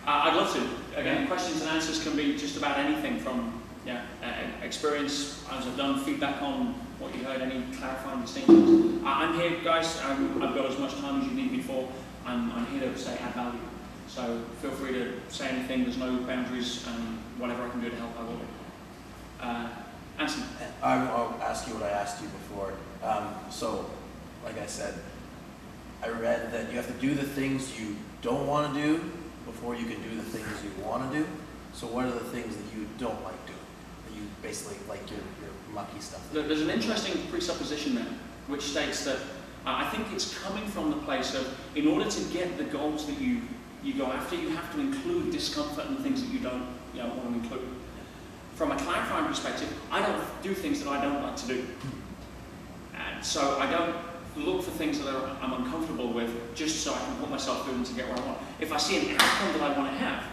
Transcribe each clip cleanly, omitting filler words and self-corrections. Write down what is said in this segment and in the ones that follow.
I'd love to. Again, questions and answers can be just about anything from experience, as I've done, feedback on what you heard, any clarifying distinctions. I'm here, guys. I've got as much time as you need me for. I'm here to say add value. So feel free to say anything. There's no boundaries, and whatever I can do to help, I will do. Anson. I'll ask you what I asked you before. So, like I said, I read that you have to do the things you don't want to do before you can do the things you want to do. So what are the things that you don't like doing? That you basically like your mucky stuff? There's an interesting presupposition there, which states that I think it's coming from the place of, in order to get the goals that you go after, you have to include discomfort and things that you don't want to include. From a clarifying perspective, I don't do things that I don't like to do. And so I don't look for things that I'm uncomfortable with just so I can put myself through them to get where I want. If I see an outcome that I want to have,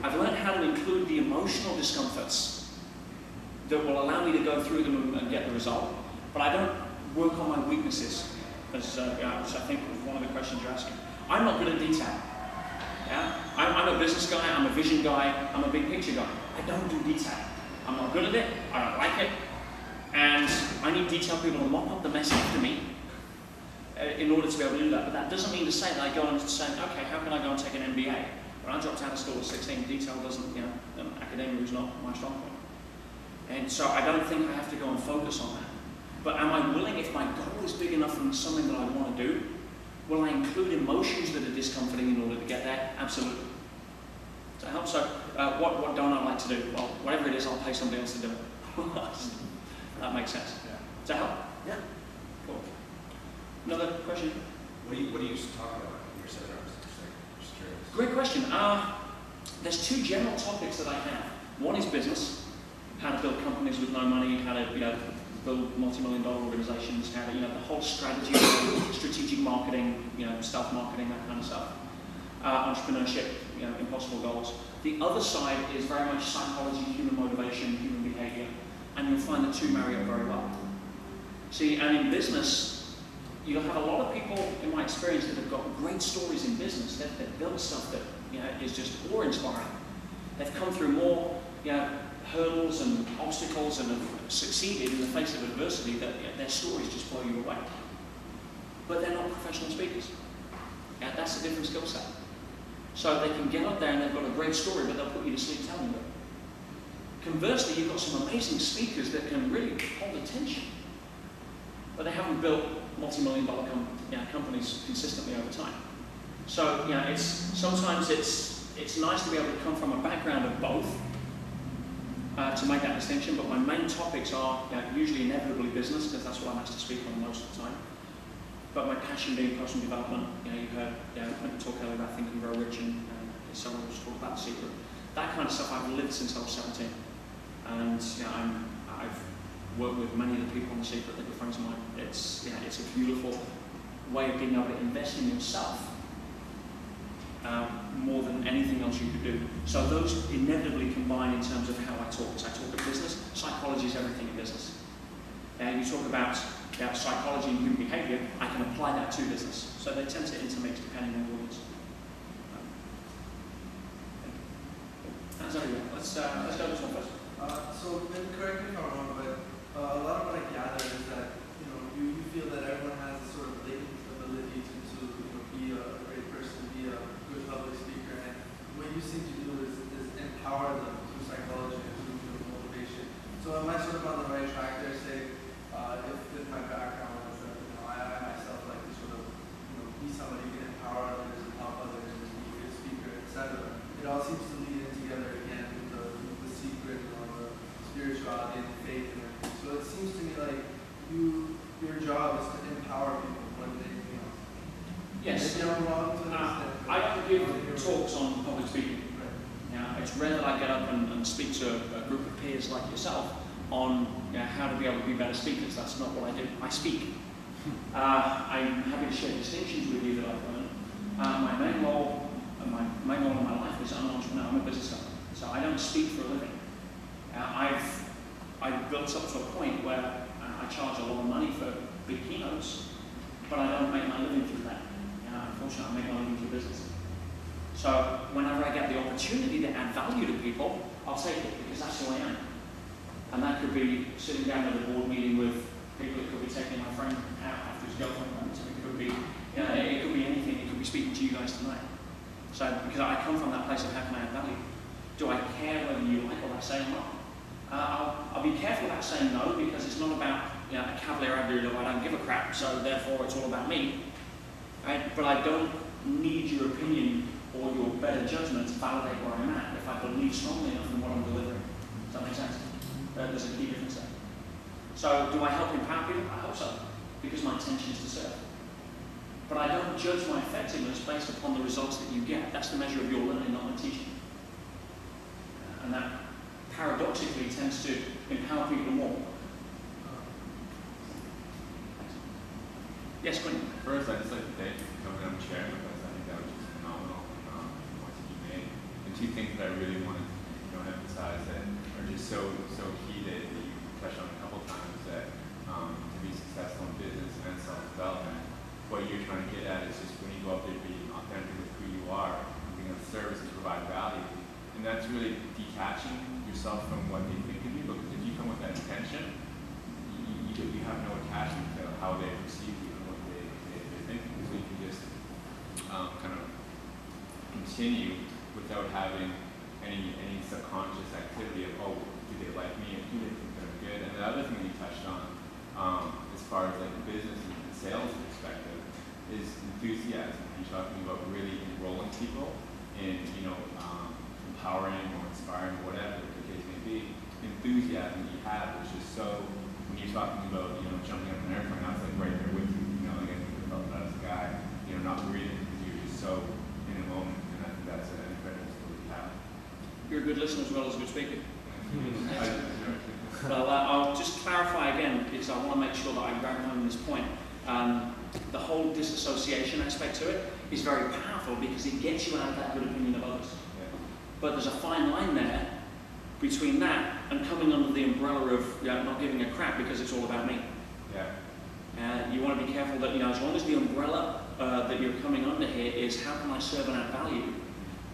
I've learned how to include the emotional discomforts that will allow me to go through them and get the result. But I don't work on my weaknesses, which I think was one of the questions you're asking. I'm not good at detail. Yeah? I'm a business guy, I'm a vision guy, I'm a big picture guy. I don't do detail. I'm not good at it, I don't like it, and I need detailed people to mop up the mess after me in order to be able to do that. But that doesn't mean to say that I go and say, okay, how can I go and take an MBA? When I dropped out of school at 16, detail doesn't, academia is not my strong point. And so I don't think I have to go and focus on that. But am I willing, if my goal is big enough and something that I want to do, will I include emotions that are discomforting in order to get there? Absolutely. Does that help? So what don't I like to do? Well, whatever it is, I'll pay somebody else to do it. That makes sense. Yeah. Does that help? Yeah. Cool. Another question? What do you used to talk about in your seminars? Just curious. Great question. There's two general topics that I have. One is business, how to build companies with no money, how to build multi-million-dollar organizations, how to the whole strategy, strategic marketing, stealth marketing, that kind of stuff. Entrepreneurship, impossible goals. The other side is very much psychology, human motivation, human behavior, and you'll find the two marry up very well. See, and in business, you'll have a lot of people, in my experience, that have got great stories in business. They've built stuff that is just awe-inspiring. They've come through more hurdles and obstacles and have succeeded in the face of adversity that their stories just blow you away. But they're not professional speakers. That's a different skill set. So they can get up there and they've got a great story, but they'll put you to sleep telling you it. Conversely, you've got some amazing speakers that can really hold attention, but they haven't built multi-million-dollar companies consistently over time. So sometimes it's nice to be able to come from a background of both to make that distinction. But my main topics are usually inevitably business, because that's what I'm asked to speak on most of the time. But my passion being personal development. You heard Quentin talk earlier about Think and Grow Rich, and someone was talking about The Secret. That kind of stuff I've lived since I was 17, and I've worked with many of the people on The Secret that were friends of mine. It's a beautiful way of being able to invest in yourself more than anything else you could do. So those inevitably combine in terms of how I talk. As I talk of business, psychology is everything in business. And you talk about psychology and human behavior, I can apply that to business. So they tend to intermix depending on the audience. That's everything. Let's go this one first. So correct me if I'm wrong, but a lot of what I gather is that you feel that everyone has a sort of latent ability to be a great person, be a good public speaker, and what you seem to do is empower them through psychology and through motivation. So am I sort of on the right track there, say, if my background is that I myself like to sort of be somebody who can empower others and help others and be a good speaker, etc. It all seems to lead in together again with the secret, the spirituality and faith and everything. So it seems to me like your job is to empower people more than anything else. Yes. Maybe I'm wrong to understand. I don't give talks on public speaking. Right. It's rare that I get up and speak to a group of peers like yourself on how to be able to be better speakers. That's not what I do. I speak. I'm happy to share distinctions with you that I've learned. My main role in my life is I'm an entrepreneur. I'm a business owner. So I don't speak for a living. I've built up to a point where I charge a lot of money for big keynotes, but I don't make my living through that. Unfortunately, I make my living through business. So whenever I get the opportunity to add value to people, I'll take it because that's who I am. And that could be sitting down at a board meeting with people. It could be taking my friend out after his girlfriend runs. It could be, it could be anything. It could be speaking to you guys tonight. So because I come from that place of how can I add value? Do I care whether you like what I say or not? I'll be careful about saying no because it's not about a cavalier attitude of I don't give a crap, so therefore it's all about me. Right? But I don't need your opinion or your better judgment to validate where I'm at if I believe strongly enough in what I'm delivering. Does that make sense? There's a key difference there. So do I help empower people? I hope so, because my intention is to serve. But I don't judge my effectiveness based upon the results that you get. That's the measure of your learning, not my teaching. And that paradoxically tends to empower people more. Yes, Quinn? First, I'd just like to thank you for coming on chair with us. I think that was just phenomenal, the points that you made. And two things that I really wanted to emphasize that are just so key that you touched on a couple times, that to be successful in business and self-development, what you're trying to get at is just when you go up there being authentic with who you are, being able to service and provide value. And that's really detaching yourself from what they think of you, because if you come with that intention, you have no attachment to how they perceive you and what they think, so you can just kind of continue without having any subconscious activity of, oh, do they like me and do they think that I'm good? And the other thing that you touched on, as far as like the business and sales perspective, is enthusiasm. You're talking about really enrolling people in, empowering or inspiring, whatever the case may be. Enthusiasm that you have, which is so, when you're talking about, jumping up an airplane, I was like right there with you, like I think about that as a guy, not breathing because you're just so in the moment, and I think that's an incredible skill to have. You're a good listener as well as a good speaker. Well, I'll just clarify again, because I want to make sure that I grab home this point. The whole disassociation aspect to it is very powerful because it gets you out of that good opinion of others. Yeah. But there's a fine line there between that and coming under the umbrella of not giving a crap because it's all about me. Yeah. You want to be careful that, as long as the umbrella that you're coming under here is how can I serve and add value,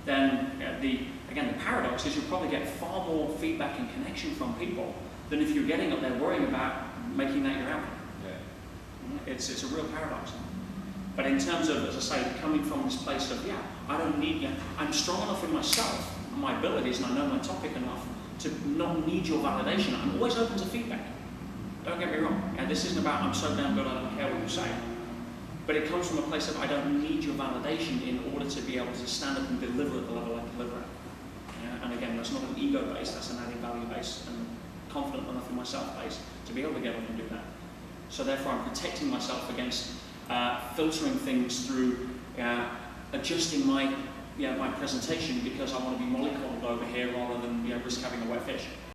then the paradox is you'll probably get far more feedback and connection from people than if you're getting up there worrying about making that your outcome. Yeah. It's a real paradox. But in terms of, as I say, coming from this place of, I don't need, I'm strong enough in myself, my abilities, and I know my topic enough to not need your validation. I'm always open to feedback. Don't get me wrong. And this isn't about I'm so damn good I don't care what you say. But it comes from a place of I don't need your validation in order to be able to stand up and deliver at the level I deliver at. And again, that's not an ego base, that's an adding value base and confident enough in myself base to be able to get up and do that. So therefore I'm protecting myself against filtering things through adjusting my presentation because I want to be mollycoddled over here rather than risk having a wet fish.